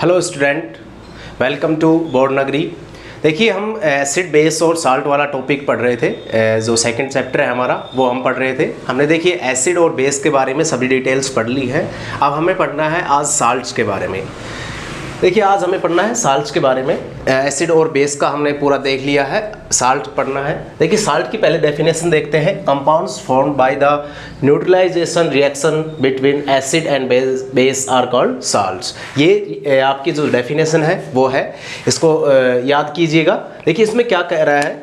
Hello student, welcome to Boardnagari. देखिए हम acid base और साल्ट वाला टॉपिक पढ़ रहे थे। जो सेकंड चैप्टर है हमारा वो हम पढ़ रहे थे। हमने देखिए एसिड और बेस के बारे में सभी डिटेल्स पढ़ ली है। अब हमें पढ़ना है आज साल्ट्स के बारे में। देखिए आज हमें पढ़ना है साल्ट्स के बारे में। एसिड और बेस का हमने पूरा देख लिया है, साल्ट पढ़ना है। देखिए साल्ट की पहले डेफिनेशन देखते हैं। Compounds formed by the neutralization reaction between acid and base are called salts. ये आपकी जो डेफिनेशन है वो है, इसको याद कीजिएगा। देखिए इसमें क्या कह रहा है,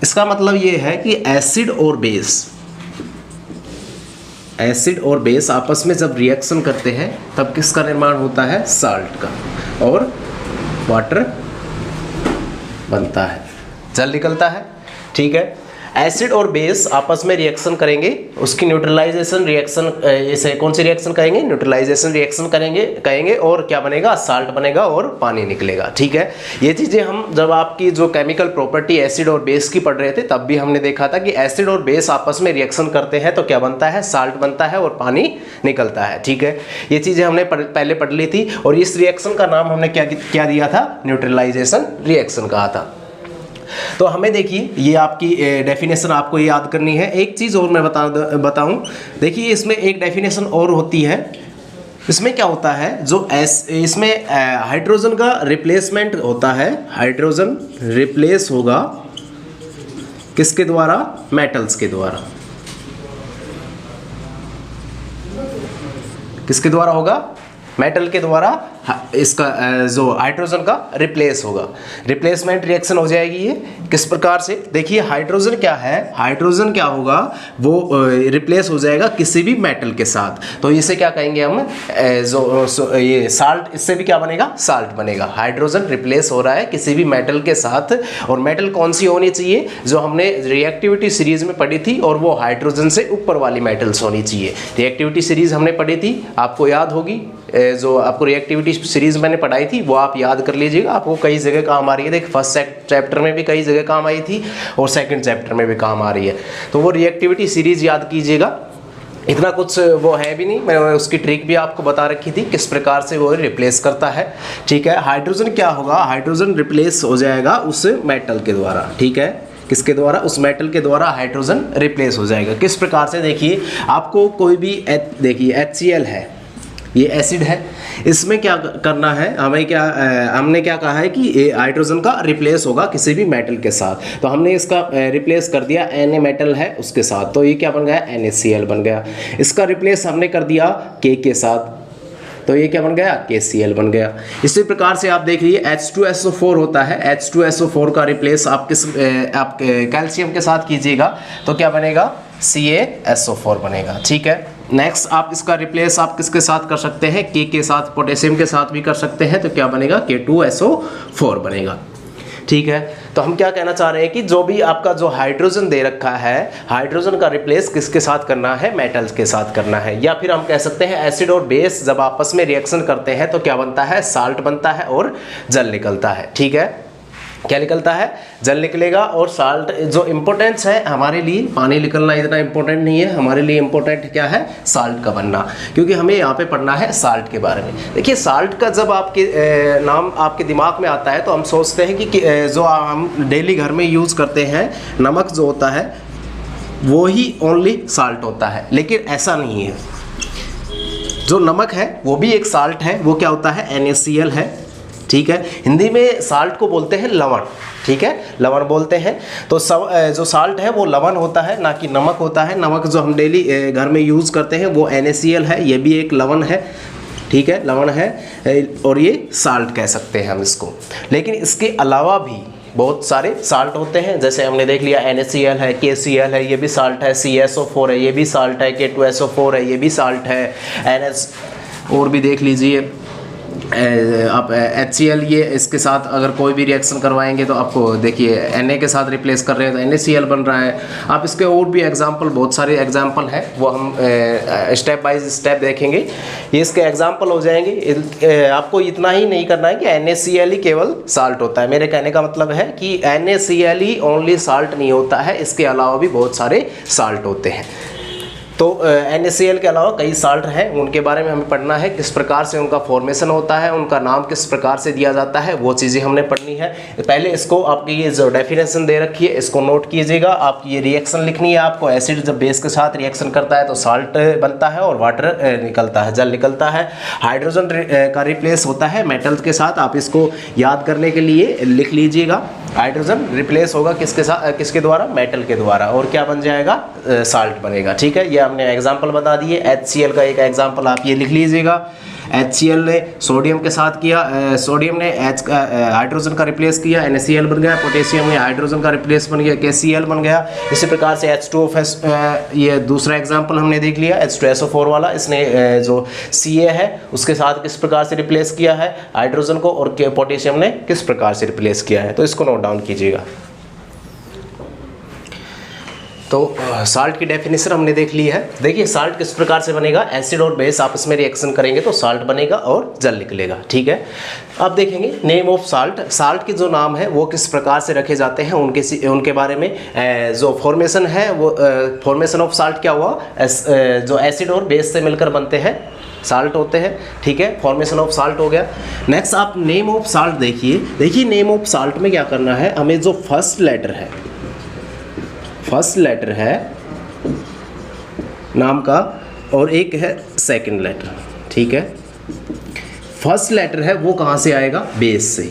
इसका मतलब ये है कि एसिड और बेस आपस में जब रिएक्शन करते हैं तब किसका निर्माण होता है, साल्ट का, और वाटर बनता है, जल निकलता है। ठीक है, एसिड और बेस आपस में रिएक्शन करेंगे, उसकी न्यूट्रलाइजेशन रिएक्शन, इसे कौन सी रिएक्शन करेंगे, न्यूट्रलाइजेशन रिएक्शन करेंगे और क्या बनेगा, साल्ट बनेगा और पानी निकलेगा। ठीक है, ये चीज़ें हम जब आपकी जो केमिकल प्रॉपर्टी एसिड और बेस की पढ़ रहे थे तब भी हमने देखा था कि एसिड और बेस आपस में रिएक्शन करते हैं तो क्या बनता है, साल्ट बनता है और पानी निकलता है। ठीक है, ये चीज़ें हमने पहले पढ़ ली थी और इस रिएक्शन का नाम हमने क्या दिया था, न्यूट्रलाइजेशन रिएक्शन कहा था। तो हमें देखिए ये आपकी डेफिनेशन आपको याद करनी है। एक चीज़ और मैं बताऊं, देखिए इसमें एक डेफिनेशन और होती है। इसमें क्या होता है, जो इसमें हाइड्रोजन का रिप्लेसमेंट होता है। हाइड्रोजन रिप्लेस होगा किसके द्वारा, मेटल्स के द्वारा। किसके द्वारा होगा, मेटल के द्वारा। इसका जो हाइड्रोजन का रिप्लेस होगा, रिप्लेसमेंट रिएक्शन हो जाएगी। ये किस प्रकार से, देखिए हाइड्रोजन क्या है, हाइड्रोजन क्या होगा, वो रिप्लेस हो जाएगा किसी भी मेटल के साथ। तो इसे क्या कहेंगे हम, ये साल्ट, इससे भी क्या बनेगा, साल्ट बनेगा। हाइड्रोजन रिप्लेस हो रहा है किसी भी मेटल के साथ, और मेटल कौन सी होनी चाहिए, जो हमने रिएक्टिविटी सीरीज में पढ़ी थी, और वो हाइड्रोजन से ऊपर वाली मेटल्स होनी चाहिए। रिएक्टिविटी सीरीज हमने पढ़ी थी, आपको याद होगी। जो आपको रिएक्टिविटी सीरीज मैंने पढ़ाई थी वो आप याद कर लीजिएगा, आपको कई जगह काम आ रही है। देख फर्स्ट चैप्टर में भी कई जगह काम आई थी और सेकंड चैप्टर में भी काम आ रही है। तो वो रिएक्टिविटी सीरीज याद कीजिएगा। इतना कुछ वो है भी नहीं, मैंने उसकी ट्रिक भी आपको बता रखी थी किस प्रकार से वो रिप्लेस करता है। ठीक है, हाइड्रोजन क्या होगा, हाइड्रोजन रिप्लेस हो जाएगा उस मेटल के द्वारा। ठीक है, किसके द्वारा, उस मेटल के द्वारा हाइड्रोजन रिप्लेस हो जाएगा। किस प्रकार से, देखिए आपको कोई भी देखिए HCl है, ये एसिड है, इसमें क्या करना है हमें, हमने क्या कहा है कि हाइड्रोजन का रिप्लेस होगा किसी भी मेटल के साथ। तो हमने इसका रिप्लेस कर दिया Na मेटल है उसके साथ, तो ये क्या बन गया, NaCl बन गया। इसका रिप्लेस हमने कर दिया K के साथ, तो ये क्या बन गया, KCl बन गया। इसी प्रकार से आप देख लीजिए H2SO4 होता है, H2SO4 का रिप्लेस आप कैल्शियम के साथ कीजिएगा तो क्या बनेगा, CaSO4 बनेगा। ठीक है, नेक्स्ट आप इसका रिप्लेस आप किसके साथ कर सकते हैं, K के साथ, पोटेशियम के साथ भी कर सकते हैं, तो क्या बनेगा, K2SO4 बनेगा। ठीक है, तो हम क्या कहना चाह रहे हैं कि जो भी आपका जो हाइड्रोजन दे रखा है, हाइड्रोजन का रिप्लेस किसके साथ करना है, मेटल्स के साथ करना है। या फिर हम कह सकते हैं एसिड और बेस जब आपस में रिएक्शन करते हैं तो क्या बनता है, साल्ट बनता है और जल निकलता है। ठीक है, क्या निकलता है, जल निकलेगा। और साल्ट जो इम्पोर्टेंस है हमारे लिए, पानी निकलना इतना इम्पोर्टेंट नहीं है, हमारे लिए इम्पोर्टेंट क्या है, साल्ट का बनना, क्योंकि हमें यहाँ पे पढ़ना है साल्ट के बारे में। देखिए साल्ट का जब आपके नाम आपके दिमाग में आता है तो हम सोचते हैं कि जो हम डेली घर में यूज़ करते हैं नमक जो होता है वो ही ओनली साल्ट होता है, लेकिन ऐसा नहीं है। जो नमक है वो भी एक साल्ट है, वो क्या होता है, NaCl है। ठीक है, हिंदी में साल्ट को बोलते हैं लवण। ठीक है, लवण बोलते हैं। तो जो साल्ट है वो लवण होता है, ना कि नमक होता है। नमक जो हम डेली घर में यूज़ करते हैं वो NaCl है, ये भी एक लवण है। ठीक है, लवण है, और ये साल्ट कह सकते हैं हम इसको। लेकिन इसके अलावा भी बहुत सारे साल्ट होते हैं, जैसे हमने देख लिया NaCl है, KCl है, ये भी साल्ट है, CaSO4 है, ये भी साल्ट है, K2SO4 है, ये भी साल्ट है, NS और भी देख लीजिए आप HCl, ये इसके साथ अगर कोई भी रिएक्शन करवाएंगे तो आपको देखिए Na के साथ रिप्लेस कर रहे हैं तो NaCl बन रहा है। आप इसके और भी एग्जांपल, बहुत सारे एग्जांपल हैं, वो हम स्टेप बाय स्टेप देखेंगे, ये इसके एग्जांपल हो जाएंगे। आपको इतना ही नहीं करना है कि NaCl ही केवल साल्ट होता है। मेरे कहने का मतलब है कि NaCl ही ओनली साल्ट नहीं होता है, इसके अलावा भी बहुत सारे साल्ट होते हैं। तो NaCl के अलावा कई साल्ट हैं, उनके बारे में हमें पढ़ना है, किस प्रकार से उनका फॉर्मेशन होता है, उनका नाम किस प्रकार से दिया जाता है, वो चीज़ें हमने पढ़नी है। पहले इसको आपकी ये जो डेफिनेशन दे रखी है इसको नोट कीजिएगा। आपकी ये रिएक्शन लिखनी है आपको। एसिड जब बेस के साथ रिएक्शन करता है तो साल्ट बनता है और वाटर निकलता है, जल निकलता है। हाइड्रोजन का रिप्लेस होता है मेटल के साथ। आप इसको याद करने के लिए लिख लीजिएगा। हाइड्रोजन रिप्लेस होगा किसके साथ, किसके द्वारा, मेटल के द्वारा, और क्या बन जाएगा, साल्ट बनेगा। ठीक है, ये हमने एग्जांपल बता दिए। HCl का एक एग्जांपल आप ये लिख लीजिएगा। HCl ने सोडियम के साथ किया, सोडियम ने हाइड्रोजन का रिप्लेस किया, NaCl बन गया। पोटेशियम ने हाइड्रोजन का रिप्लेस बन गया, KCl बन गया। इसी प्रकार से H2O, ये दूसरा एग्जांपल हमने देख लिया H2SO4 वाला। इसने जो Ca है उसके साथ किस प्रकार से रिप्लेस किया है हाइड्रोजन को, और पोटेशियम ने किस प्रकार से रिप्लेस किया है, तो इसको नोट डाउन कीजिएगा। तो साल्ट की डेफिनेशन हमने देख ली है। देखिए साल्ट किस प्रकार से बनेगा, एसिड और बेस आपस में रिएक्शन करेंगे तो साल्ट बनेगा और जल निकलेगा। ठीक है, अब देखेंगे नेम ऑफ साल्ट। साल्ट के जो नाम है वो किस प्रकार से रखे जाते हैं, उनके बारे में जो फॉर्मेशन है वो फॉर्मेशन ऑफ साल्ट क्या हुआ, जो एसिड और बेस से मिलकर बनते हैं साल्ट होते हैं। ठीक है, फॉर्मेशन ऑफ साल्ट हो गया। नेक्स्ट आप नेम ऑफ साल्ट देखिए नेम ऑफ साल्ट में क्या करना है हमें, जो फर्स्ट लेटर है नाम का और एक है सेकंड लेटर। ठीक है, फर्स्ट लेटर है वो कहाँ से आएगा, बेस से।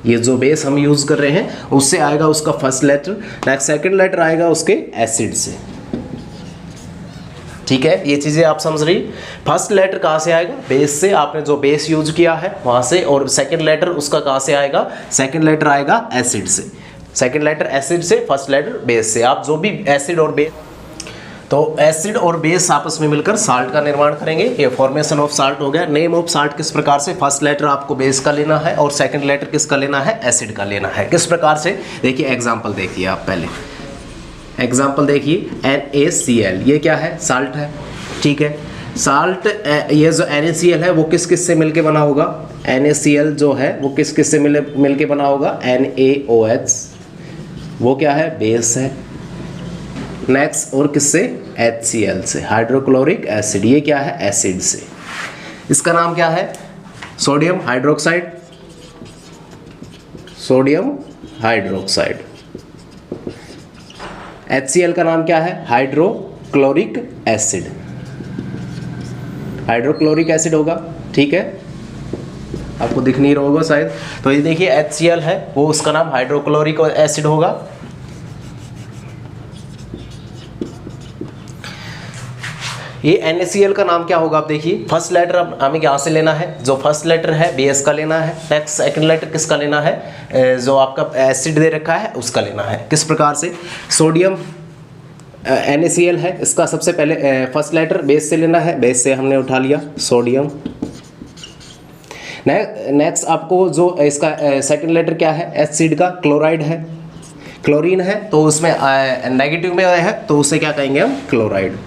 ये जो बेस हम यूज़ कर रहे हैं उससे आएगा उसका first letter. Next second letter आएगा उसके एसिड से। ठीक है, ये चीज़ें आप समझ रही। फर्स्ट लेटर कहाँ से आएगा, बेस से, आपने जो बेस यूज किया है वहाँ से। और सेकंड लेटर उसका कहाँ से आएगा, सेकंड लेटर आएगा एसिड से। सेकंड लेटर एसिड से, फर्स्ट लेटर बेस से। आप जो भी एसिड और बेस, तो एसिड और बेस आपस में मिलकर साल्ट का निर्माण करेंगे। ये फॉर्मेशन ऑफ साल्ट हो गया। नेम ऑफ साल्ट किस प्रकार से, फर्स्ट लेटर आपको बेस का लेना है और सेकंड लेटर किसका लेना है, एसिड का लेना है। किस प्रकार से, देखिए एग्जाम्पल देखिए। आप पहले एग्जाम्पल देखिए, NaCl ये क्या है, साल्ट है। ठीक है, साल्ट ये जो NaCl है वो किस किस से मिलके बना होगा, NaCl जो है वो किस किस से मिलके बना होगा, NaOH वो क्या है, बेस है। नेक्स्ट और किससे, HCl से, हाइड्रोक्लोरिक एसिड, ये क्या है, एसिड से। इसका नाम क्या है, sodium hydroxide, sodium hydroxide. HCl का नाम क्या है, हाइड्रोक्लोरिक एसिड, हाइड्रोक्लोरिक एसिड होगा। ठीक है, आपको दिख नहीं रहा होगा शायद। तो ये देखिए HCl है वो उसका नाम हाइड्रोक्लोरिक एसिड होगा। ये NaCl का नाम क्या होगा, आप देखिए फर्स्ट लेटर अब हमें यहाँ से लेना है, जो फर्स्ट लेटर है बेस का लेना है। नेक्स्ट सेकंड लेटर किसका लेना है, जो आपका एसिड दे रखा है उसका लेना है। किस प्रकार से, सोडियम NaCl है, इसका सबसे पहले फर्स्ट लेटर बेस से लेना है, बेस से हमने उठा लिया सोडियम। नेक्स्ट आपको जो इसका सेकंड लेटर क्या है, एसिड का, क्लोराइड है, क्लोरीन है तो उसमें नेगेटिव में है तो उसे क्या कहेंगे हम, क्लोराइड।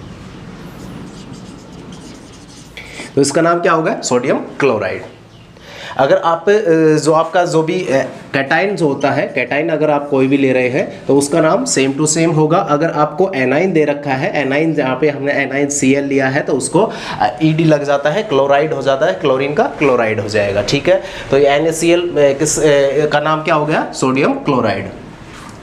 तो इसका नाम क्या होगा, सोडियम क्लोराइड। अगर आप जो आपका जो भी कैटाइन जो होता है, कैटाइन अगर आप कोई भी ले रहे हैं तो उसका नाम सेम टू सेम होगा। अगर आपको एनाइन दे रखा है, एनाइन जहाँ पे हमने NaCl लिया है तो उसको ED लग जाता है, क्लोराइड हो जाता है, क्लोरीन का क्लोराइड हो जाएगा। ठीक है, तो ये NaCl किस का नाम क्या हो गया, सोडियम क्लोराइड।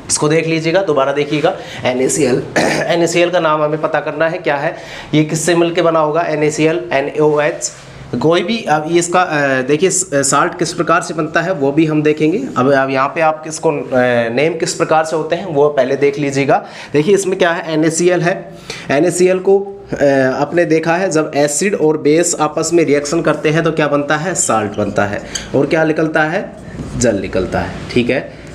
इसको देख लीजिएगा, दोबारा देखिएगा। NaCl का नाम हमें पता करना है क्या है, ये किससे मिलके बना होगा, NaCl, NaOH। कोई भी अब ये इसका देखिए साल्ट किस प्रकार से बनता है वो भी हम देखेंगे। अब यहाँ पे आप किसको नेम किस प्रकार से होते हैं वो पहले देख लीजिएगा। देखिए इसमें क्या है, NaCl है। NaCl को आपने देखा है जब एसिड और बेस आपस में रिएक्शन करते हैं तो क्या बनता है, साल्ट बनता है। और क्या निकलता है, जल निकलता है। ठीक है,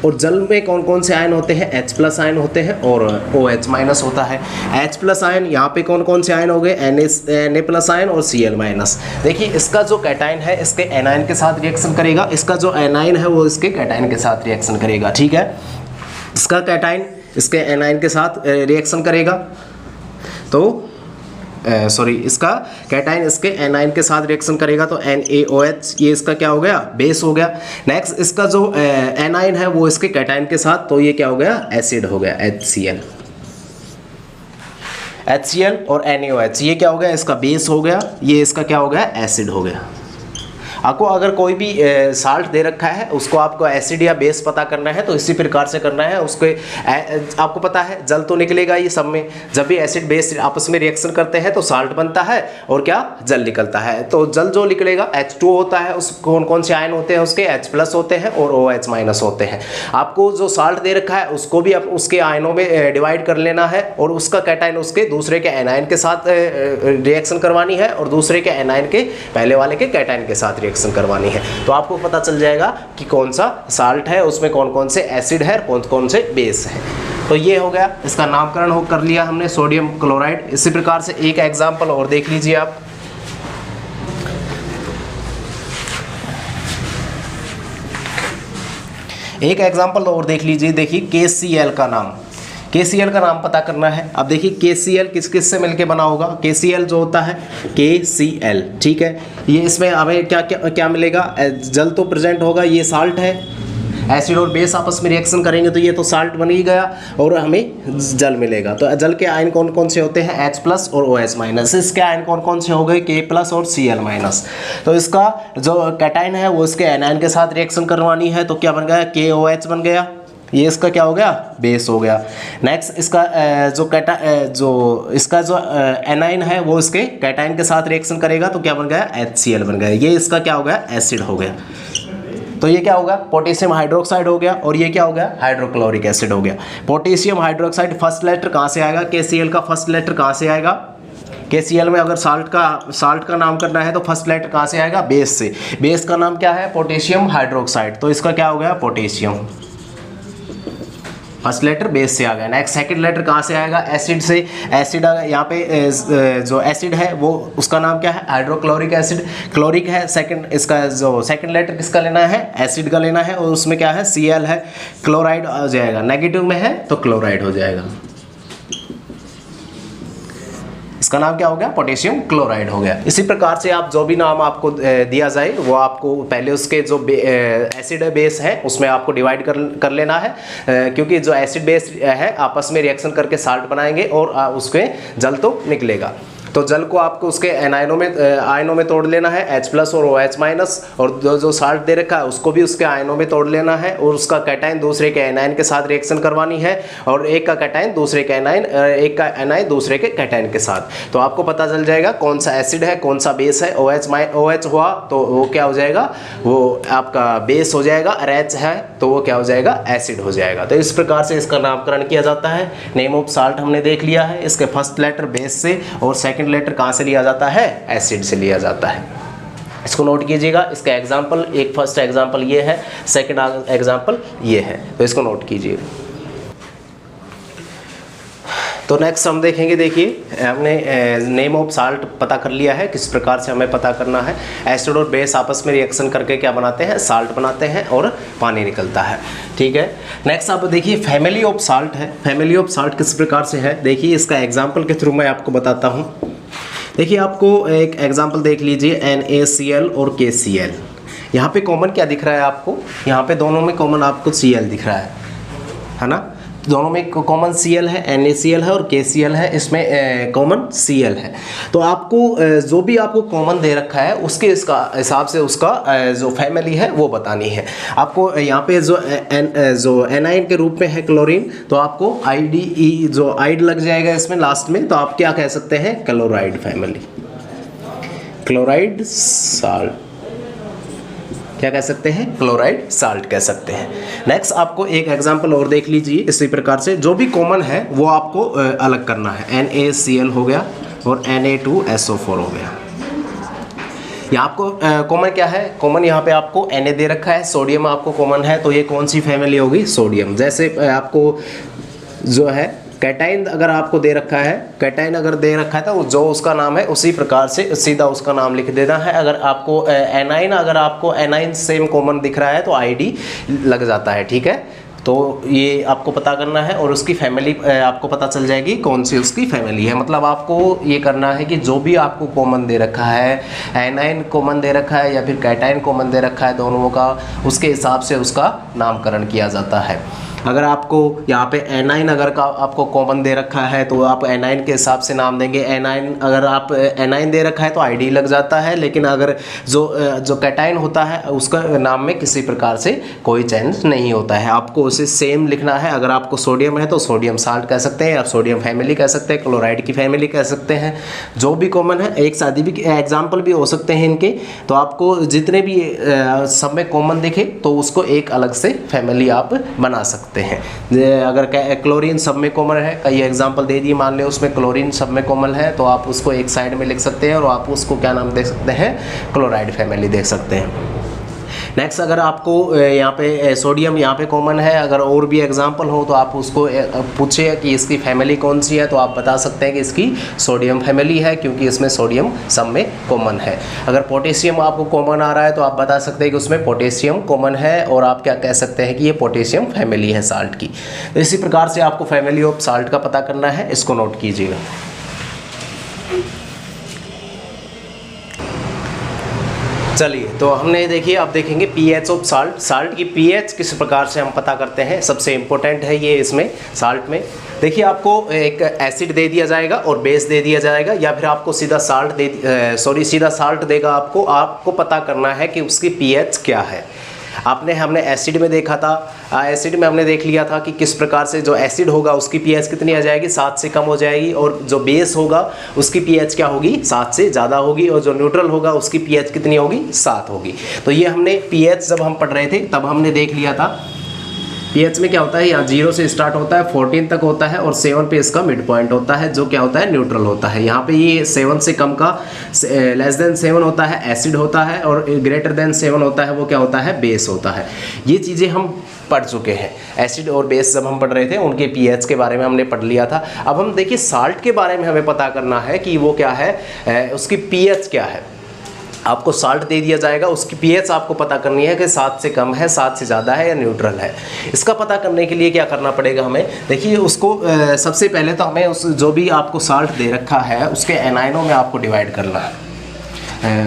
और जल में कौन कौन से आयन होते हैं, H+ आयन होते हैं और OH- होता है। H+ आयन यहाँ पे कौन कौन से आयन हो गए, Na+ आयन और Cl-। देखिए इसका जो कैटाइन है इसके एनाइन के साथ रिएक्शन करेगा, इसका जो एनाइन है वो इसके कैटाइन के साथ रिएक्शन करेगा। ठीक है, इसका कैटाइन इसके एनाइन के साथ रिएक्शन करेगा तो इसका कैटाइन इसके एनाइन के साथ रिएक्शन करेगा तो NaOH ये इसका क्या हो गया, बेस हो गया। नेक्स्ट इसका जो एनाइन है वो इसके कैटाइन के साथ, तो ये क्या हो गया, एसिड हो गया, HCl। HCl और NaOH, ये क्या हो गया, इसका बेस हो गया, ये इसका क्या हो गया, एसिड हो गया। आपको अगर कोई भी साल्ट दे रखा है, उसको आपको एसिड या बेस पता करना है तो इसी प्रकार से करना है। उसके आपको पता है जल तो निकलेगा ही सब में, जब भी एसिड बेस आपस में रिएक्शन करते हैं तो साल्ट बनता है और क्या, जल निकलता है। तो जल जो निकलेगा H2 होता है, उस कौन कौन से आयन होते हैं उसके, H+ होते हैं और OH- होते हैं। आपको जो साल्ट दे रखा है उसको भी उसके आयनों में डिवाइड कर लेना है और उसका कैटायन उसके दूसरे के एनायन के साथ रिएक्शन करवानी है और दूसरे के एनायन के पहले वाले के कैटायन के साथ रिएक्शन करवानी है। तो आपको पता चल जाएगा कि कौन सा साल्ट है, उसमें कौन कौन से एसिड है, कौन कौन से बेस है। तो ये हो गया, इसका नामकरण हो कर लिया हमने, सोडियम क्लोराइड। इसी प्रकार से एक एग्जांपल और देख लीजिए आप। एक एग्जांपल और देख लीजिए, देखिए KCl का नाम, KCl का नाम पता करना है। अब देखिए KCl किस किस से मिलके बना होगा, KCl जो होता है KCl, ठीक है, ये इसमें हमें क्या क्या क्या मिलेगा, जल तो प्रेजेंट होगा, ये साल्ट है, एसिड और बेस आपस में रिएक्शन करेंगे तो ये तो साल्ट बन ही गया और हमें जल मिलेगा। तो जल के आयन कौन कौन से होते हैं, H+ और OH-। इसके आयन कौन कौन से हो गए, K+ और Cl-। तो इसका जो कैटायन है वो इसके एनायन के साथ रिएक्शन करवानी है, तो क्या बन गया, KOH बन गया, ये इसका क्या हो गया, बेस हो गया। नेक्स्ट इसका जो एनाइन है वो इसके कैटायन के साथ रिएक्शन करेगा तो क्या बन गया, HCl बन गया, ये इसका क्या हो गया, एसिड हो गया। तो ये क्या होगा, पोटेशियम हाइड्रोक्साइड हो गया और ये क्या हो गया, हाइड्रोक्लोरिक एसिड हो गया। पोटेशियम हाइड्रोक्साइड फर्स्ट लेटर कहाँ से आएगा, KCl का फर्स्ट लेटर कहाँ से आएगा, KCl में अगर साल्ट का नाम करना है तो फर्स्ट लेटर कहाँ से आएगा, बेस से। बेस का नाम क्या है, पोटेशियम हाइड्रोक्साइड, तो इसका क्या हो गया, पोटेशियम, फर्स्ट लेटर बेस से आ गया। नेक्स्ट सेकंड लेटर कहाँ से आएगा, एसिड से। एसिड यहाँ पे जो एसिड है वो उसका नाम क्या है, हाइड्रोक्लोरिक एसिड, क्लोरिक है। सेकंड इसका जो सेकंड लेटर किसका लेना है, एसिड का लेना है और उसमें क्या है, Cl है, क्लोराइड आ जाएगा, नेगेटिव में है तो क्लोराइड हो जाएगा। इसका नाम क्या हो गया, पोटेशियम क्लोराइड हो गया। इसी प्रकार से आप जो भी नाम आपको दिया जाए वो आपको पहले उसके जो एसिड बेस है उसमें आपको डिवाइड कर लेना है, क्योंकि जो एसिड बेस है आपस में रिएक्शन करके साल्ट बनाएंगे और उसके जल तो निकलेगा। तो जल को आपको उसके आयनों में तोड़ लेना है, H+ और OH-। और जो साल्ट दे रखा है उसको भी उसके आयनों में तोड़ लेना है और उसका कैटायन दूसरे के एनायन के साथ रिएक्शन करवानी है और एक का कैटायन दूसरे के एक का एनायन दूसरे के कैटायन के साथ। तो आपको पता चल जाएगा कौन सा एसिड है कौन सा बेस है। OH हुआ तो वो क्या हो जाएगा, वो आपका बेस हो जाएगा, RH है तो वो क्या हो जाएगा, एसिड हो जाएगा। तो इस प्रकार से इसका नामकरण किया जाता है। नेम ऑफ साल्ट हमने देख लिया है, इसके फर्स्ट लेटर बेस से और सेकंड लेटर कहाँ से लिया जाता है, एसिड से लिया जाता है। इसको नोट कीजिएगा। इसका एग्जाम्पल, एक फर्स्ट एग्जाम्पल ये है, सेकंड एग्जाम्पल ये है, तो इसको नोट कीजिए। तो नेक्स्ट हम देखेंगे, देखिए हमने नेम ऑफ साल्ट पता कर लिया है, किस प्रकार से हमें पता करना है। एसिड और बेस आपस में रिएक्शन करके क्या बनाते हैं, साल्ट बनाते हैं और पानी निकलता है, ठीक है। नेक्स्ट आप देखिए फैमिली ऑफ साल्ट है। फैमिली ऑफ साल्ट किस प्रकार से है, देखिए इसका एग्जाम्पल के थ्रू मैं आपको बताता हूँ। देखिए आपको एक एग्जाम्पल देख लीजिए, NaCl और KCl। यहाँ पे कॉमन क्या दिख रहा है आपको, यहाँ पे दोनों में कॉमन आपको Cl दिख रहा है ना, दोनों में कॉमन Cl है, NaCl है और KCl है, इसमें कॉमन Cl है। तो आपको जो भी आपको कॉमन दे रखा है उसके इसका हिसाब से उसका जो फैमिली है वो बतानी है आपको। यहाँ पे जो एनाइन के रूप में है क्लोरीन, तो आपको IDE जो आइड लग जाएगा इसमें लास्ट में, तो आप क्या कह सकते हैं, क्लोराइड फैमिली, क्लोराइड साल्ट क्या कह सकते हैं, क्लोराइड साल्ट कह सकते हैं। नेक्स्ट आपको एक एग्जांपल और देख लीजिए। इसी प्रकार से जो भी कॉमन है वो आपको अलग करना है। NaCl हो गया और Na2SO4 हो गया। यहाँ आपको कॉमन क्या है, कॉमन यहाँ पे आपको Na दे रखा है, सोडियम आपको कॉमन है, तो ये कौन सी फैमिली होगी, सोडियम। जैसे आपको जो है कैटाइन अगर आपको दे रखा है, कैटाइन अगर दे रखा है तो जो उसका नाम है उसी प्रकार से सीधा उसका नाम लिख देना है। अगर आपको एनाइन, अगर आपको एनाइन सेम कॉमन दिख रहा है तो ID लग जाता है, ठीक है। तो ये आपको पता करना है और उसकी फैमिली आपको पता चल जाएगी कौन सी उसकी फैमिली है। मतलब आपको ये करना है कि जो भी आपको कॉमन दे रखा है, एनाइन कॉमन दे रखा है या फिर कैटाइन कॉमन दे रखा है, दोनों का उसके हिसाब से उसका नामकरण किया जाता है। अगर आपको यहाँ पे एनाइन अगर का आपको कॉमन दे रखा है तो आप एनाइन के हिसाब से नाम देंगे। एनाइन अगर आप एनाइन दे रखा है तो आईडी लग जाता है, लेकिन अगर जो कैटाइन होता है उसका नाम में किसी प्रकार से कोई चेंज नहीं होता है। आपको उसे सेम लिखना है। अगर आपको सोडियम है तो सोडियम साल्ट कह सकते हैं, आप सोडियम फैमिली कह सकते हैं, क्लोराइड की फैमिली कह सकते हैं, जो भी कॉमन है। एक सादी भी एग्जाम्पल भी हो सकते हैं इनके। तो आपको जितने भी सब में कॉमन दिखे तो उसको एक अलग से फैमिली आप बना सकते हैं। अगर क्लोरीन सब में कॉमन है, कई एग्जांपल दे दिए, मान लो उसमें क्लोरीन सब में कॉमन है तो आप उसको एक साइड में लिख सकते हैं और आप उसको क्या नाम दे सकते हैं, क्लोराइड फैमिली देख सकते हैं। नेक्स्ट, अगर आपको यहाँ पे सोडियम यहाँ पे कॉमन है, अगर और भी एग्जांपल हो तो आप उसको पूछिए कि इसकी फैमिली कौन सी है, तो आप बता सकते हैं कि इसकी सोडियम फैमिली है, क्योंकि इसमें सोडियम सब में कॉमन है। अगर पोटेशियम आपको कॉमन आ रहा है तो आप बता सकते हैं कि उसमें पोटेशियम कॉमन है, और आप क्या कह सकते हैं कि ये पोटेशियम फैमिली है साल्ट की। तो इसी प्रकार से आपको फैमिली ऑफ साल्ट का पता करना है, इसको नोट कीजिएगा। चलिए, तो हमने देखिए, अब देखेंगे पीएच ऑफ साल्ट। साल्ट की पीएच किस प्रकार से हम पता करते हैं, सबसे इंपॉर्टेंट है ये इसमें साल्ट में। देखिए, आपको एक एसिड दे दिया जाएगा और बेस दे दिया जाएगा, या फिर आपको सीधा सीधा साल्ट देगा। आपको पता करना है कि उसकी पीएच क्या है। हमने एसिड में देखा था, एसिड में हमने देख लिया था कि किस प्रकार से जो एसिड होगा उसकी पीएच कितनी आ जाएगी, 7 से कम हो जाएगी, और जो बेस होगा उसकी पीएच क्या होगी, 7 से ज़्यादा होगी, और जो न्यूट्रल होगा उसकी पीएच कितनी होगी, 7 होगी। तो ये हमने पीएच जब हम पढ़ रहे थे तब हमने देख लिया था। पीएच में क्या होता है, यहाँ 0 से स्टार्ट होता है, 14 तक होता है, और 7 पे इसका मिड पॉइंट होता है, जो क्या होता है, न्यूट्रल होता है। यहाँ पे ये 7 से कम का लेस देन 7 होता है एसिड होता है, और ग्रेटर देन 7 होता है वो क्या होता है, बेस होता है। ये चीज़ें हम पढ़ चुके हैं। एसिड और बेस जब हम पढ़ रहे थे उनके पीएच के बारे में हमने पढ़ लिया था। अब हम देखिए साल्ट के बारे में हमें पता करना है कि वो क्या है, उसकी पीएच क्या है। आपको साल्ट दे दिया जाएगा, उसकी पीएच आपको पता करनी है कि 7 से कम है, 7 से ज़्यादा है, या न्यूट्रल है। इसका पता करने के लिए क्या करना पड़ेगा हमें, देखिए उसको सबसे पहले तो हमें उस जो भी आपको साल्ट दे रखा है उसके एनाइनों में आपको डिवाइड करना है।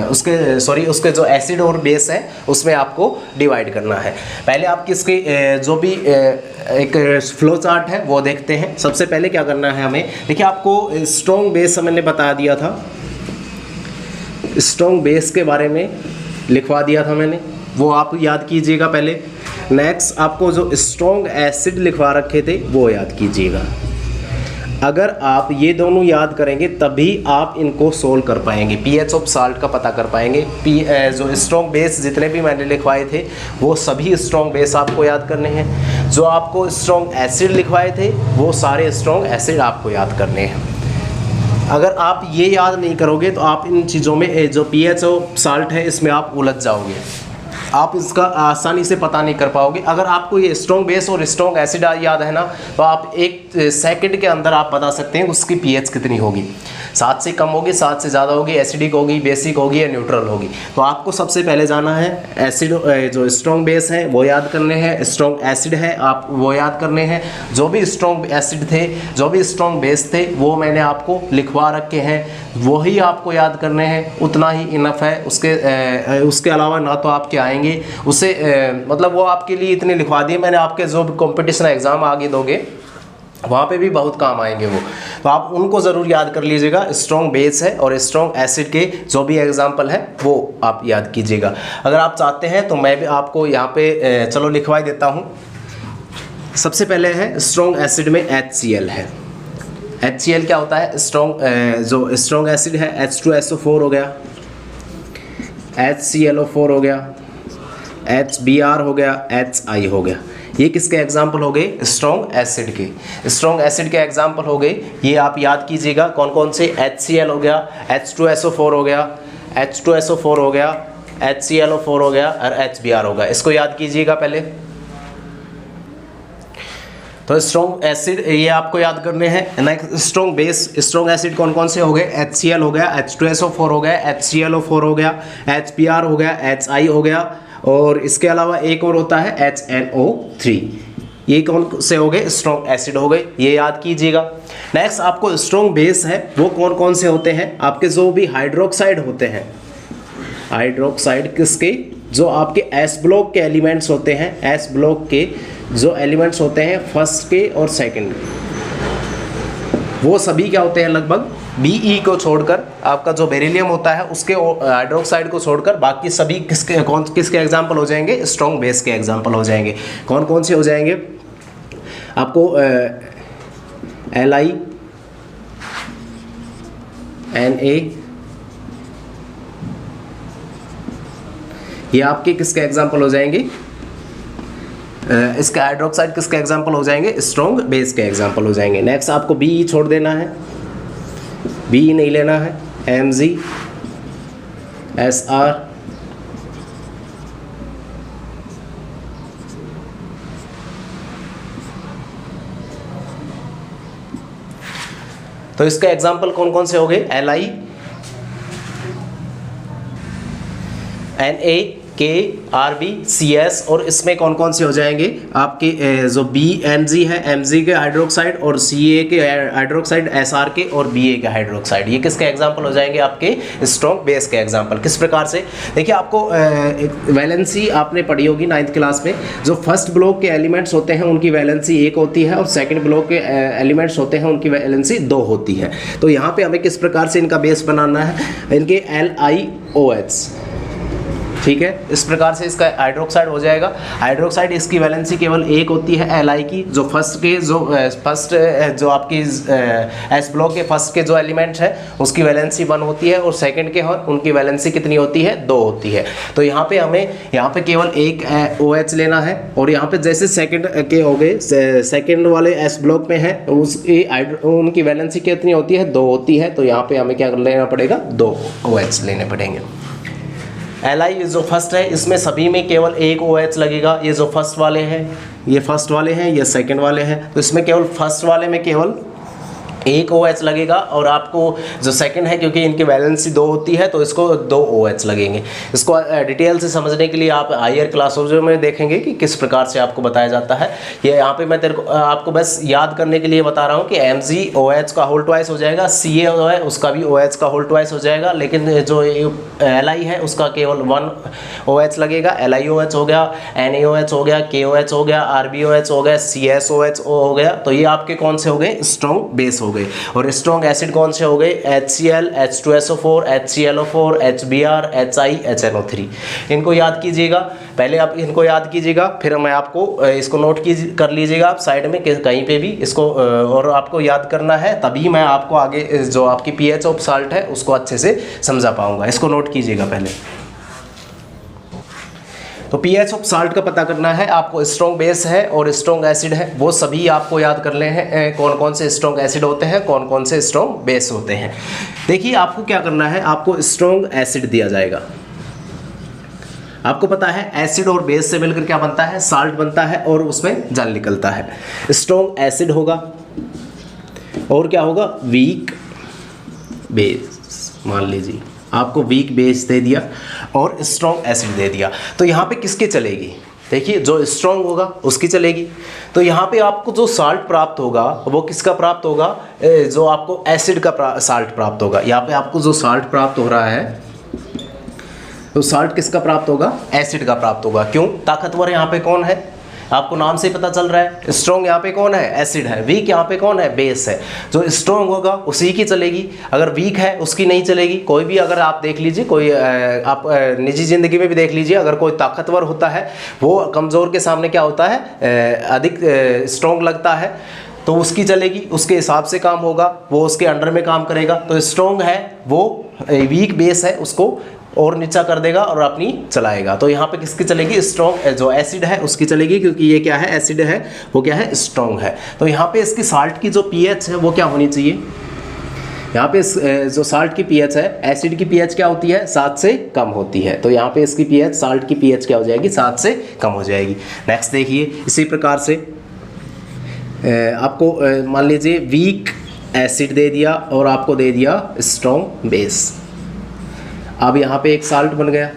उसके जो एसिड और बेस है उसमें आपको डिवाइड करना है। पहले आप किसके जो भी एक फ्लो चार्ट है वो देखते हैं। सबसे पहले क्या करना है हमें, देखिए आपको स्ट्रॉन्ग बेस मैंने बता दिया था, स्ट्रॉन्ग बेस के बारे में लिखवा दिया था मैंने, वो आप याद कीजिएगा पहले। नेक्स्ट, आपको जो स्ट्रॉन्ग एसिड लिखवा रखे थे वो याद कीजिएगा। अगर आप ये दोनों याद करेंगे तभी आप इनको सोल्व कर पाएंगे, पीएच ऑफ साल्ट का पता कर पाएंगे। जो स्ट्रॉन्ग बेस जितने भी मैंने लिखवाए थे वो सभी स्ट्रॉन्ग बेस आपको याद करने हैं। जो आपको स्ट्रॉन्ग एसिड लिखवाए थे वो सारे स्ट्रॉन्ग एसिड आपको याद करने हैं। अगर आप ये याद नहीं करोगे तो आप इन चीज़ों में जो पीएच ऑफ साल्ट है इसमें आप उलझ जाओगे, आप इसका आसानी से पता नहीं कर पाओगे। अगर आपको ये स्ट्रॉन्ग बेस और स्ट्रॉन्ग एसिड याद है ना, तो आप 1 सेकंड के अंदर आप बता सकते हैं उसकी पीएच कितनी होगी। 7 से कम होगी, 7 से ज़्यादा होगी, एसिडिक होगी, बेसिक होगी, या न्यूट्रल होगी। तो आपको सबसे पहले जाना है एसिड, जो स्ट्रॉन्ग बेस है वो याद करने हैं, स्ट्रॉन्ग एसिड है आप वो याद करने हैं। जो भी स्ट्रॉन्ग एसिड थे, जो भी स्ट्रॉन्ग बेस थे वो मैंने आपको लिखवा रखे हैं, वही आपको याद करने हैं, उतना ही इनफ है। उसके अलावा ना तो आप क्या आएंगे उसे मतलब वो आपके लिए इतने लिखवा दिए मैंने, आपके जो भी कॉम्पिटिशन एग्ज़ाम आगे दोगे वहाँ पे भी बहुत काम आएंगे वो, तो आप उनको ज़रूर याद कर लीजिएगा। स्ट्रॉन्ग बेस है और स्ट्रॉन्ग एसिड के जो भी एग्जांपल है वो आप याद कीजिएगा। अगर आप चाहते हैं तो मैं भी आपको यहाँ पे चलो लिखवा देता हूँ। सबसे पहले है स्ट्रॉन्ग एसिड में HCl है। HCl क्या होता है, जो स्ट्रॉन्ग एसिड है H2SO4 हो गया, HClO4 हो गया, HBr हो गया, HI हो गया। ये किसके एग्जाम्पल हो गए, स्ट्रॉन्ग एसिड के। स्ट्रॉन्ग एसिड के एग्जाम्पल हो गए, ये आप याद कीजिएगा कौन कौन से, HCl हो गया, H2SO4 हो गया, H2SO4 हो गया, HClO4 हो गया, और HBr हो गया। इसको याद कीजिएगा पहले। तो स्ट्रॉन्ग एसिड ये आपको याद करने हैं। Next strong base, strong acid कौन कौन से हो गए, HCl हो गया, H2SO4 हो गया, HClO4 हो गया, HBr हो गया, HI हो गया, और इसके अलावा एक और होता है HNO3। ये कौन से हो गए, स्ट्रॉन्ग एसिड हो गए, ये याद कीजिएगा। नेक्स्ट आपको स्ट्रॉन्ग बेस है वो कौन कौन से होते हैं, आपके जो भी हाइड्रोक्साइड होते हैं, हाइड्रोक्साइड किसके, जो आपके एस ब्लॉक के एलिमेंट्स होते हैं, एस ब्लॉक के जो एलिमेंट्स होते हैं फर्स्ट के और सेकंड, वो सभी क्या होते हैं लगभग Be को छोड़कर, आपका जो बेरिलियम होता है उसके हाइड्रोक्साइड को छोड़कर बाकी सभी किसके एग्जाम्पल हो जाएंगे, स्ट्रॉन्ग बेस के एग्जाम्पल हो जाएंगे। कौन कौन से हो जाएंगे आपको, Li, Na, ये आपके किसके एग्जाम्पल हो जाएंगे, इसका हाइड्रोक्साइड किसके एग्जाम्पल हो जाएंगे, स्ट्रॉन्ग बेस के एग्जाम्पल हो जाएंगे। नेक्स्ट आपको Be छोड़ देना है, Be नहीं लेना है, Mg, Sr, तो इसके एग्जाम्पल कौन कौन से हो गए, Li, Na, K, Rb, Cs, और इसमें कौन कौन से हो जाएंगे आपके जो Bmg है, Mg के हाइड्रोक्साइड, और Ca के हाइड्रोक्साइड, Sr के और Ba के हाइड्रोक्साइड, ये किसके एग्जांपल हो जाएंगे, आपके स्ट्रॉन्ग बेस के एग्जांपल। किस प्रकार से, देखिए आपको वैलेंसी आपने पढ़ी होगी 9th क्लास में, जो फर्स्ट ब्लॉक के एलिमेंट्स होते हैं उनकी वैलेंसी 1 होती है और सेकेंड ब्लॉक के एलिमेंट्स होते हैं उनकी वैलेंसी 2 होती है। तो यहाँ पे हमें किस प्रकार से इनका बेस बनाना है, इनके LiOH, ठीक है, इस प्रकार से इसका हाइड्रोक्साइड हो जाएगा। हाइड्रोक्साइड इसकी वैलेंसी केवल 1 होती है Li की, जो फर्स्ट जो आपकी एस ब्लॉक के फर्स्ट के जो एलिमेंट है उसकी वैलेंसी 1 होती है, और सेकंड के उनकी वैलेंसी कितनी होती है, 2 होती है। तो यहाँ पे हमें यहाँ पे केवल एक OH लेना है, और यहाँ पे जैसे सेकंड के हो गए, सेकंड वाले एस ब्लॉक में है उनकी वैलेंसी कितनी होती है, 2 होती है। तो यहाँ पे हमें क्या लेना पड़ेगा, 2 OH लेने पड़ेंगे। Li जो फर्स्ट है इसमें सभी में केवल एक OH लगेगा, ये जो फर्स्ट वाले हैं, ये फर्स्ट वाले हैं, ये सेकंड वाले हैं, तो इसमें केवल फर्स्ट वाले में केवल एक OH लगेगा, और आपको जो सेकंड है क्योंकि इनकी वैलेंसी 2 होती है तो इसको 2 OH लगेंगे। इसको डिटेल से समझने के लिए आप हायर क्लासों में देखेंगे कि किस प्रकार से आपको बताया जाता है। ये यहाँ पे मैं आपको बस याद करने के लिए बता रहा हूँ कि Mg OH का होल ट्वाइस हो जाएगा, Ca जो है उसका भी OH का होल ट्वाइस हो जाएगा, लेकिन जो Li है उसका केवल 1 OH लगेगा। LiOH हो गया, NaOH हो गया, KOH हो गया, RbOH हो गया, CSOH हो गया। तो ये आपके कौन से हो गए, स्ट्रॉन्ग बेस हो गए। और स्ट्रॉन्ग एसिड कौन से हो गए, HCl, H2SO4, HClO4, HBr, HI, HNO3। इनको याद कीजिएगा, पहले आप इनको याद कीजिएगा, फिर मैं आपको इसको नोट कर लीजिएगा आप साइड में कहीं पे भी इसको, और आपको याद करना है, तभी मैं आपको आगे जो आपकी pH ऑफ साल्ट है उसको अच्छे से समझा पाऊंगा। इसको नोट कीजिएगा पहले। तो pH ऑफ साल्ट का पता करना है आपको, स्ट्रॉन्ग बेस है और स्ट्रॉन्ग एसिड है, वो सभी आपको याद करने हैं, कौन कौन से स्ट्रॉन्ग एसिड होते हैं, कौन कौन से स्ट्रॉन्ग बेस होते हैं। देखिए आपको क्या करना है, आपको स्ट्रॉन्ग एसिड दिया जाएगा, आपको पता है एसिड और बेस से मिलकर क्या बनता है, साल्ट बनता है, और उसमें जल निकलता है। स्ट्रॉन्ग एसिड होगा और क्या होगा, वीक बेस, मान लीजिए आपको वीक बेस दे दिया और स्ट्रॉन्ग एसिड दे दिया, तो यहाँ पे किसके चलेगी, देखिए जो स्ट्रॉन्ग होगा उसकी चलेगी। तो यहाँ पे आपको जो साल्ट प्राप्त होगा वो किसका प्राप्त होगा, जो आपको एसिड का साल्ट प्राप्त होगा। यहाँ पे आपको जो साल्ट प्राप्त हो रहा है तो साल्ट किसका प्राप्त होगा, एसिड का प्राप्त होगा। क्यों, ताकतवर यहाँ पे कौन है, आपको नाम से ही पता चल रहा है, स्ट्रॉन्ग यहाँ पे कौन है, एसिड है, वीक यहाँ पे कौन है, बेस है। जो स्ट्रॉन्ग होगा उसी की चलेगी, अगर वीक है उसकी नहीं चलेगी। कोई भी अगर आप देख लीजिए, कोई आप निजी ज़िंदगी में भी देख लीजिए, अगर कोई ताकतवर होता है वो कमज़ोर के सामने क्या होता है, अधिक स्ट्रॉन्ग लगता है, तो उसकी चलेगी, उसके हिसाब से काम होगा, वो उसके अंडर में काम करेगा। तो स्ट्रॉन्ग है वो वीक बेस है उसको और नीचा कर देगा और अपनी चलाएगा। तो यहाँ पे किसकी चलेगी, स्ट्रॉन्ग जो एसिड है उसकी चलेगी, क्योंकि ये क्या है, एसिड है, वो क्या है, स्ट्रॉन्ग है। तो यहाँ पे इसकी साल्ट की जो pH है वो क्या होनी चाहिए, यहाँ पे जो साल्ट की pH है, एसिड की pH क्या होती है, 7 से कम होती है। तो यहाँ पे इसकी pH, साल्ट की pH क्या हो जाएगी, 7 से कम हो जाएगी। नेक्स्ट देखिए, इसी प्रकार से आपको मान लीजिए वीक एसिड दे दिया और आपको दे दिया स्ट्रॉन्ग बेस। अब यहाँ पे एक साल्ट बन गया,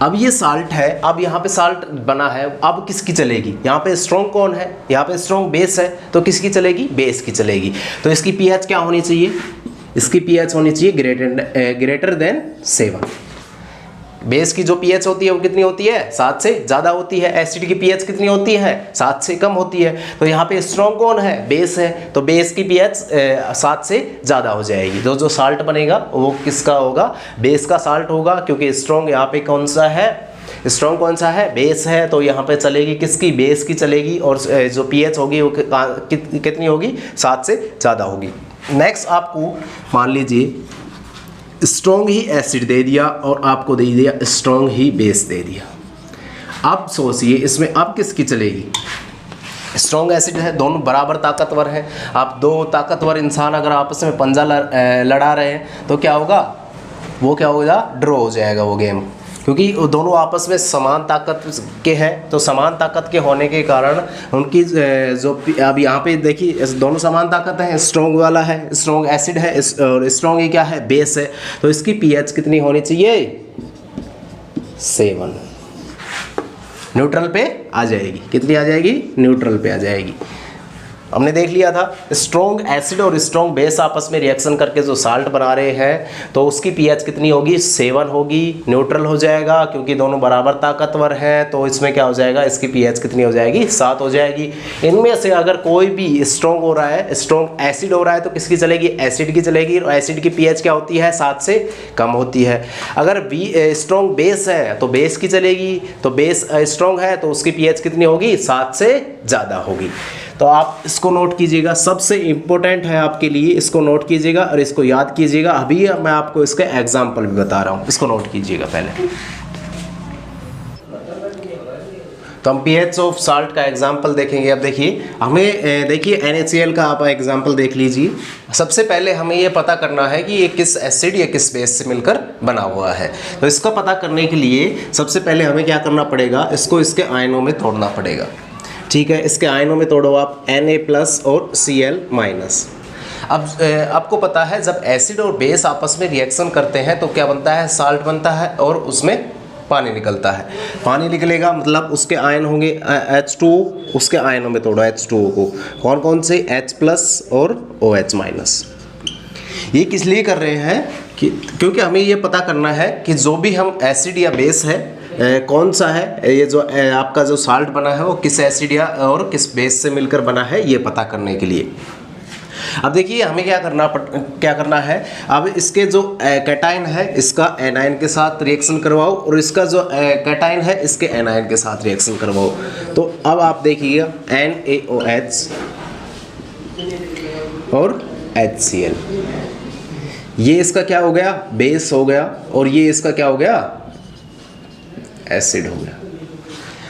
अब ये साल्ट है, अब यहाँ पे साल्ट बना है, अब किसकी चलेगी, यहाँ पे स्ट्रॉन्ग कौन है, यहाँ पे स्ट्रॉन्ग बेस है, तो किसकी चलेगी, बेस की चलेगी। तो इसकी pH क्या होनी चाहिए, इसकी pH होनी चाहिए ग्रेटर देन 7। बेस की जो पीएच होती है वो कितनी होती है, 7 से ज़्यादा होती है। एसिड की पीएच कितनी होती है, 7 से कम होती है। तो यहाँ पे स्ट्रॉन्ग कौन है, बेस है, तो बेस की पीएच 7 से ज़्यादा हो जाएगी। जो साल्ट बनेगा वो किसका होगा, बेस का साल्ट होगा, क्योंकि स्ट्रॉन्ग यहाँ पे कौन सा है, स्ट्रॉन्ग कौन सा है, बेस है। तो यहाँ पे चलेगी किसकी, बेस की चलेगी, और जो पीएच होगी वो कितनी होगी, 7 से ज़्यादा होगी। नेक्स्ट आपको मान लीजिए स्ट्रॉन्ग ही एसिड दे दिया और आपको दे दिया स्ट्रॉन्ग ही बेस दे दिया। अब सोचिए इसमें अब किसकी चलेगी, स्ट्रॉन्ग एसिड है, दोनों बराबर ताकतवर हैं। आप दो ताकतवर इंसान अगर आपस में पंजा लड़ा रहे हैं तो क्या होगा, वो क्या होगा, ड्रॉ हो जाएगा वो गेम, क्योंकि वो दोनों आपस में समान ताकत के हैं। तो समान ताकत के होने के कारण उनकी जो अब यहाँ पे देखिए दोनों समान ताकत है, स्ट्रॉन्ग वाला है, स्ट्रॉन्ग एसिड है, और स्ट्रॉन्ग ये क्या है, बेस है। तो इसकी पीएच कितनी होनी चाहिए, 7, न्यूट्रल पे आ जाएगी। कितनी आ जाएगी, न्यूट्रल पे आ जाएगी। हमने देख लिया था स्ट्रॉन्ग एसिड और स्ट्रॉन्ग बेस आपस में रिएक्शन करके जो साल्ट बना रहे हैं तो उसकी पीएच कितनी होगी, 7 होगी, न्यूट्रल हो जाएगा, क्योंकि दोनों बराबर ताकतवर हैं। तो इसमें क्या हो जाएगा, इसकी पीएच कितनी हो जाएगी, 7 हो जाएगी। इनमें से अगर कोई भी स्ट्रॉन्ग हो रहा है, स्ट्रॉन्ग एसिड हो रहा है, तो किसकी चलेगी, एसिड की चलेगी, और एसिड की पीएच क्या होती है, 7 से कम होती है। अगर स्ट्रॉन्ग बेस है तो बेस की चलेगी, तो बेस स्ट्रॉन्ग है तो उसकी पीएच कितनी होगी, 7 से ज़्यादा होगी। तो आप इसको नोट कीजिएगा, सबसे इम्पोर्टेंट है आपके लिए, इसको नोट कीजिएगा और इसको याद कीजिएगा। अभी मैं आपको इसका एग्जाम्पल भी बता रहा हूँ, इसको नोट कीजिएगा पहले। तो हम pH ऑफ साल्ट का एग्जाम्पल देखेंगे। अब देखिए हमें देखिए NaCl का आप एग्जाम्पल देख लीजिए। सबसे पहले हमें ये पता करना है कि ये किस एसिड या किस बेस से मिलकर बना हुआ है। तो इसका पता करने के लिए सबसे पहले हमें क्या करना पड़ेगा, इसको इसके आयनों में तोड़ना पड़ेगा। ठीक है, इसके आयनों में तोड़ो आप Na+ और Cl-। अब आपको पता है जब एसिड और बेस आपस में रिएक्शन करते हैं तो क्या बनता है, साल्ट बनता है और उसमें पानी निकलता है। पानी निकलेगा मतलब उसके आयन होंगे H2O, उसके आयनों में तोड़ो H2O को, कौन कौन से, H+ और OH-। ये किस लिए कर रहे हैं कि क्योंकि हमें ये पता करना है कि जो भी हम एसिड या बेस है कौन सा है, ये जो आपका जो साल्ट बना है वो किस एसिड या और किस बेस से मिलकर बना है, ये पता करने के लिए। अब देखिए हमें क्या करना है, अब इसके जो कैटायन है इसका एनायन के साथ रिएक्शन करवाओ और इसका जो कैटायन है इसके एनायन के साथ रिएक्शन करवाओ। तो अब आप देखिएगा NaOH और HCl, ये इसका क्या हो गया, बेस हो गया, और ये इसका क्या हो गया, एसिड हो गया।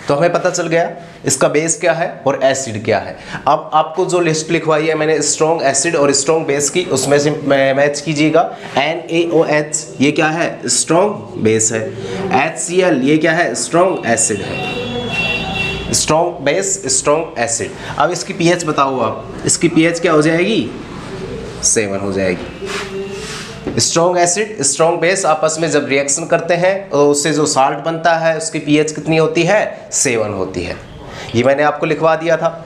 तो हमें पता चल गया इसका बेस क्या है और एसिड क्या है। अब आपको जो लिस्ट लिखवाई है मैंने स्ट्रॉन्ग एसिड और स्ट्रॉन्ग बेस की, उसमें से मैच कीजिएगा। NaOH ये क्या है, स्ट्रॉन्ग बेस है। HCl ये क्या है, स्ट्रॉन्ग एसिड है। Strong base, strong acid. अब इसकी पीएच बताओ आप, इसकी पीएच क्या हो जाएगी, 7 हो जाएगी। स्ट्रॉन्ग एसिड स्ट्रॉन्ग बेस आपस में जब रिएक्शन करते हैं तो उससे जो साल्ट बनता है उसकी पीएच कितनी होती है, 7 होती है। ये मैंने आपको लिखवा दिया था।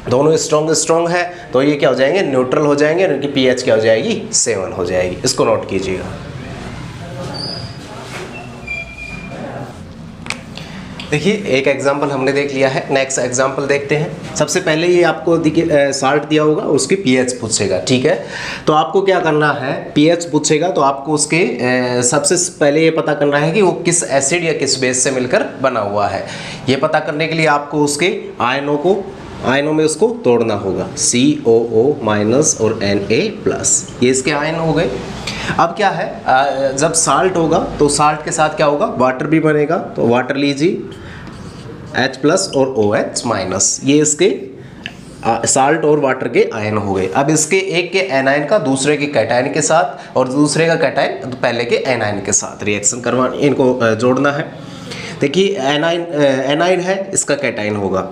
दोनों स्ट्रॉन्ग है तो ये क्या हो जाएंगे, न्यूट्रल हो जाएंगे, और इनकी पीएच क्या हो जाएगी, 7 हो जाएगी। इसको नोट कीजिएगा। देखिए एक एग्जाम्पल हमने देख लिया है, नेक्स्ट एग्जाम्पल देखते हैं। सबसे पहले ये आपको साल्ट दिया होगा, उसकी पीएच पूछेगा। ठीक है, तो आपको क्या करना है, पीएच पूछेगा तो आपको उसके सबसे पहले ये पता करना है कि वो किस एसिड या किस बेस से मिलकर बना हुआ है। ये पता करने के लिए आपको उसके आयनों में उसको तोड़ना होगा, COO- और Na+, ये इसके आयन हो गए। अब क्या है, जब साल्ट होगा तो साल्ट के साथ क्या होगा, वाटर भी बनेगा। तो वाटर लीजिए, H+ और OH-, ये इसके साल्ट और वाटर के आयन हो गए। अब इसके एक के एनायन का दूसरे के कैटायन के साथ और दूसरे का कैटायन पहले के एनायन के साथ रिएक्शन करवाना, इनको जोड़ना है। देखिए एनायन है, इसका कैटायन होगा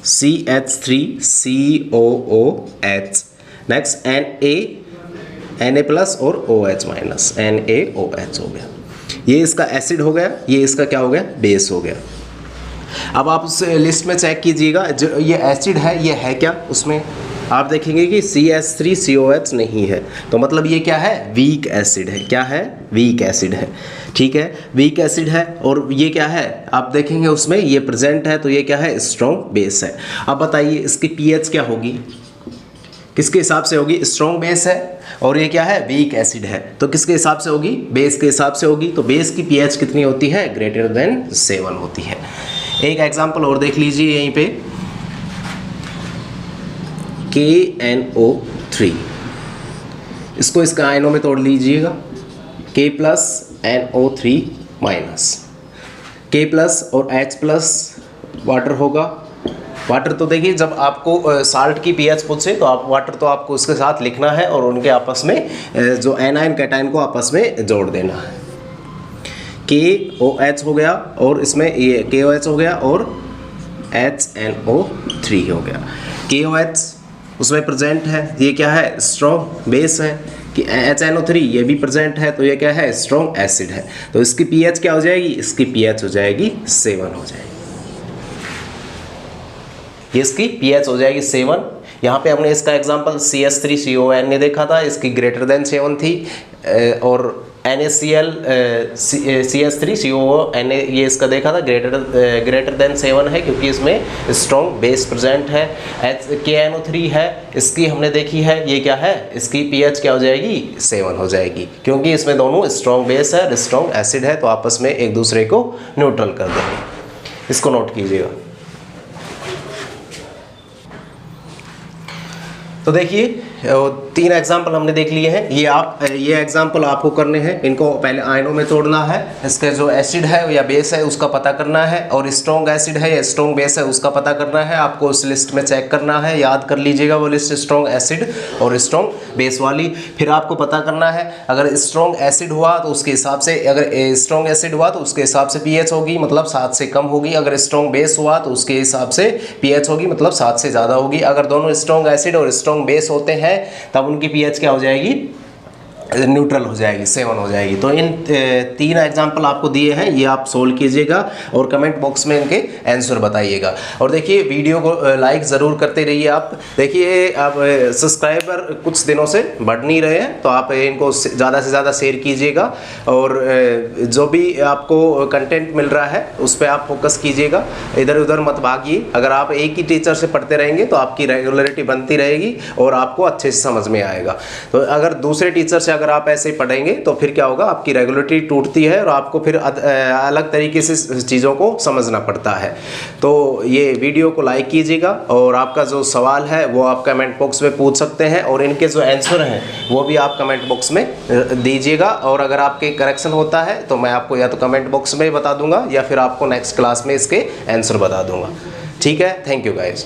CH3COOH। नेक्स्ट Na+ और OH-, NaOH हो गया। ये इसका एसिड हो गया, ये इसका क्या हो गया, बेस हो गया। अब आप उस लिस्ट में चेक कीजिएगा, जो ये एसिड है ये है क्या, उसमें आप देखेंगे कि CH3COH नहीं है, तो मतलब ये क्या है, वीक एसिड है। क्या है, वीक एसिड है। ठीक है, वीक एसिड है और ये क्या है आप देखेंगे उसमें ये प्रेजेंट है, तो ये क्या है स्ट्रॉन्ग बेस है। अब बताइए इसकी पीएच क्या होगी, किसके हिसाब से होगी, स्ट्रॉन्ग बेस है और ये क्या है वीक एसिड है, तो किसके हिसाब से होगी, बेस के हिसाब से होगी। तो बेस की पीएच कितनी होती है, ग्रेटर देन 7 होती है। एक एग्जांपल और देख लीजिए यहीं पे, KNO3, इसको इसका आयनों में तोड़ लीजिएगा, K plus NO3 minus, K plus और H प्लस वाटर होगा। वाटर तो देखिए जब आपको साल्ट की पीएच पूछे तो आप वाटर तो आपको उसके साथ लिखना है और उनके आपस में जो एनायन कैटायन को आपस में जोड़ देना है। KOH हो गया और इसमें ये KOH हो गया और HNO3 हो गया। KOH उसमें प्रेजेंट है, ये क्या है स्ट्रॉन्ग बेस है, कि HNO3 ये भी प्रेजेंट है, तो ये क्या है स्ट्रॉन्ग एसिड है। तो इसकी पीएच क्या हो जाएगी, इसकी पीएच हो जाएगी 7 हो जाएगी, ये इसकी पीएच हो जाएगी 7। यहाँ पे हमने इसका एग्जांपल CH3CON ने देखा था, इसकी ग्रेटर देन 7 थी और NaCl CH3CON ये इसका देखा था ग्रेटर देन 7 है, क्योंकि इसमें स्ट्रॉन्ग बेस प्रेजेंट है। KNO3 है, इसकी हमने देखी है, ये क्या है इसकी पीएच क्या हो जाएगी 7 हो जाएगी, क्योंकि इसमें दोनों स्ट्रॉन्ग बेस है, स्ट्रॉन्ग एसिड है, तो आपस में एक दूसरे को न्यूट्रल कर देंगे। इसको नोट कीजिएगा। तो देखिए 3 एग्जाम्पल हमने देख लिए हैं, ये एग्जाम्पल आपको करने हैं, इनको पहले आयनों में तोड़ना है, इसका जो एसिड है या बेस है उसका पता करना है, और स्ट्रॉन्ग एसिड है या स्ट्रॉन्ग बेस है उसका पता करना है। आपको उस लिस्ट में चेक करना है, याद कर लीजिएगा वो लिस्ट स्ट्रॉन्ग एसिड और स्ट्रॉन्ग बेस वाली। फिर आपको पता करना है अगर स्ट्रॉन्ग एसिड हुआ तो उसके हिसाब से, अगर स्ट्रॉन्ग एसिड हुआ तो उसके हिसाब से पीएच होगी, मतलब 7 से कम होगी। अगर स्ट्रॉन्ग बेस हुआ तो उसके हिसाब से पीएच होगी, मतलब 7 से ज़्यादा होगी। अगर दोनों स्ट्रॉन्ग एसिड और स्ट्रॉन्ग बेस होते हैं तब उनकी पीएच क्या हो जाएगी, न्यूट्रल हो जाएगी, 7 हो जाएगी। तो इन 3 एग्जाम्पल आपको दिए हैं, ये आप सोल्व कीजिएगा और कमेंट बॉक्स में इनके आंसर बताइएगा। और देखिए वीडियो को लाइक ज़रूर करते रहिए। आप देखिए अब सब्सक्राइबर कुछ दिनों से बढ़ नहीं रहे हैं, तो आप इनको ज़्यादा से ज़्यादा शेयर कीजिएगा और जो भी आपको कंटेंट मिल रहा है उस पर आप फोकस कीजिएगा, इधर उधर मत भागिए। अगर आप एक ही टीचर से पढ़ते रहेंगे तो आपकी रेगुलरिटी बनती रहेगी और आपको अच्छे से समझ में आएगा। तो अगर दूसरे टीचर से अगर आप ऐसे ही पढ़ेंगे तो फिर क्या होगा, आपकी रेगुलरिटी टूटती है और आपको फिर अलग तरीके से चीज़ों को समझना पड़ता है। तो ये वीडियो को लाइक कीजिएगा और आपका जो सवाल है वो आप कमेंट बॉक्स में पूछ सकते हैं और इनके जो आंसर हैं वो भी आप कमेंट बॉक्स में दीजिएगा। और अगर आपके करेक्शन होता है तो मैं आपको या तो कमेंट बॉक्स में बता दूंगा या फिर आपको नेक्स्ट क्लास में इसके आंसर बता दूंगा। ठीक है, थैंक यू गाइज।